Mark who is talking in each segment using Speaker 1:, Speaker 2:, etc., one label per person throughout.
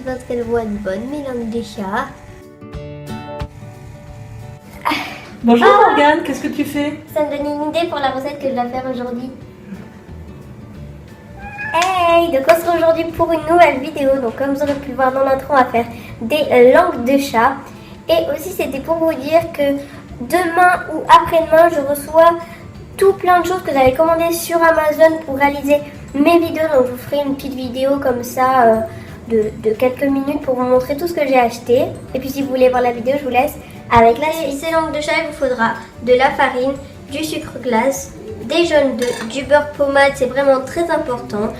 Speaker 1: pense qu'elle voit une bonne mélange de chat.
Speaker 2: Bonjour Morgane, qu'est-ce que tu fais?
Speaker 1: Ça me donne une idée pour la recette que je dois faire aujourd'hui. Hey, donc on se retrouve aujourd'hui pour une nouvelle vidéo. Donc comme vous aurez pu le voir dans l'intro, on va faire des langues de chat. Et aussi c'était pour vous dire que demain ou après-demain, je reçois tout plein de choses que j'avais commandées sur Amazon pour réaliser mes vidéos. Donc je vous ferai une petite vidéo comme ça de quelques minutes pour vous montrer tout ce que j'ai acheté. Et puis si vous voulez voir la vidéo, je vous laisse avec la suite. Ces langues de chat, il vous faudra de la farine, du sucre glace, des jaunes d'œufs, du beurre pommade, c'est vraiment très important,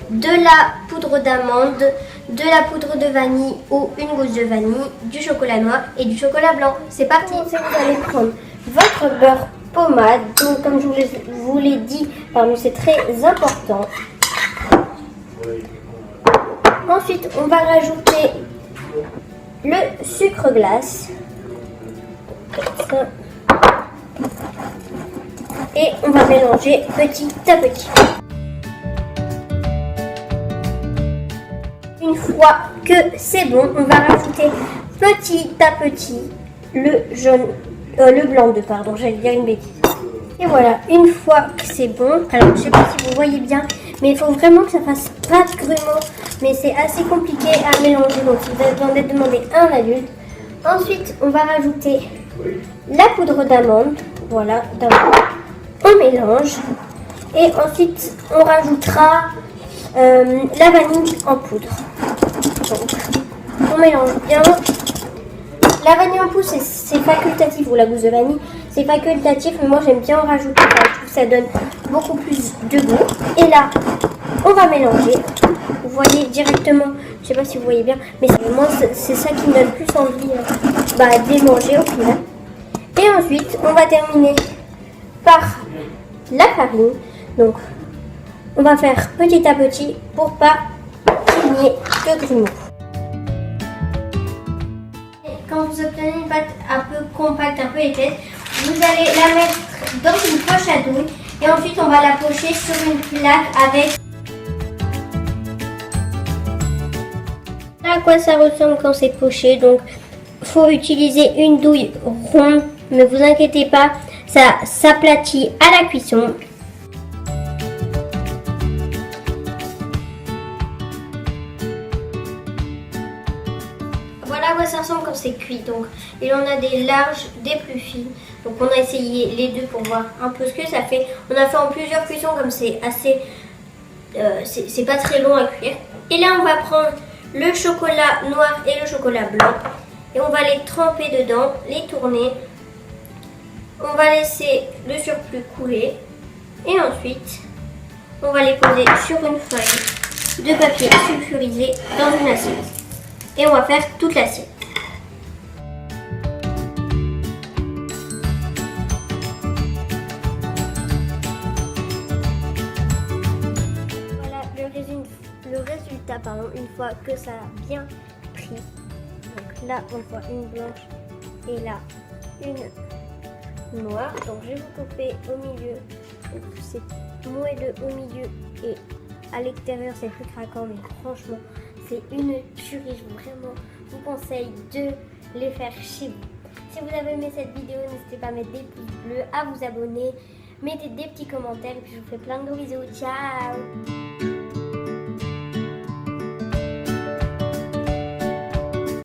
Speaker 1: de la poudre d'amande, de la poudre de vanille ou une gousse de vanille, du chocolat noir et du chocolat blanc. C'est parti. Vous allez prendre votre beurre pommade, donc comme je vous l'ai dit, c'est très important. Ensuite, on va rajouter le sucre glace. Comme ça. Et on va mélanger petit à petit. Une fois que c'est bon, on va rajouter petit à petit le blanc d'œuf, pardon, j'allais dire une bêtise. Et voilà, une fois que c'est bon, alors je sais pas si vous voyez bien, mais il faut vraiment que ça fasse pas de grumeaux, mais c'est assez compliqué à mélanger, donc si vous avez besoin d'être demandé à un adulte. Ensuite, on va rajouter la poudre d'amande, voilà, on mélange, et ensuite on rajoutera la vanille en poudre. Donc, on mélange bien. La vanille en poudre, c'est facultatif, ou la gousse de vanille, c'est facultatif, mais moi j'aime bien en rajouter, je trouve que ça donne beaucoup plus de goût. Et là, on va mélanger. Vous voyez directement, je sais pas si vous voyez bien, mais moi c'est ça qui me donne plus envie de manger au final. Et ensuite, on va terminer par la farine. Donc, on va faire petit à petit pour pas qu'il n'y ait de grumeaux. Quand vous obtenez une pâte un peu compacte, un peu épaisse, vous allez la mettre dans une poche à douille et ensuite on va la pocher sur une plaque avec. À quoi ça ressemble quand c'est poché? Donc, faut utiliser une douille ronde, mais vous inquiétez pas, ça s'aplatit à la cuisson. Voilà à quoi ça ressemble quand c'est cuit. Donc, il en a des larges, des plus fines. Donc, on a essayé les deux pour voir un peu ce que ça fait. On a fait en plusieurs cuissons comme c'est assez, c'est pas très long à cuire. Et là, on va prendre le chocolat noir et le chocolat blanc. Et on va les tremper dedans, les tourner. On va laisser le surplus couler. Et ensuite, on va les poser sur une feuille de papier sulfurisé dans une assiette. Et on va faire toute l'assiette. Voilà le résultat, une fois que ça a bien pris. Donc là, on voit une blanche et là, une noire. Donc je vais vous couper au milieu. C'est moelleux au milieu et à l'extérieur, c'est plus craquant, mais franchement, c'est une tuerie. Vraiment, je vous conseille de les faire chez vous. Si vous avez aimé cette vidéo, n'hésitez pas à mettre des pouces bleus, à vous abonner, mettez des petits commentaires et puis je vous fais plein de gros bisous. Ciao!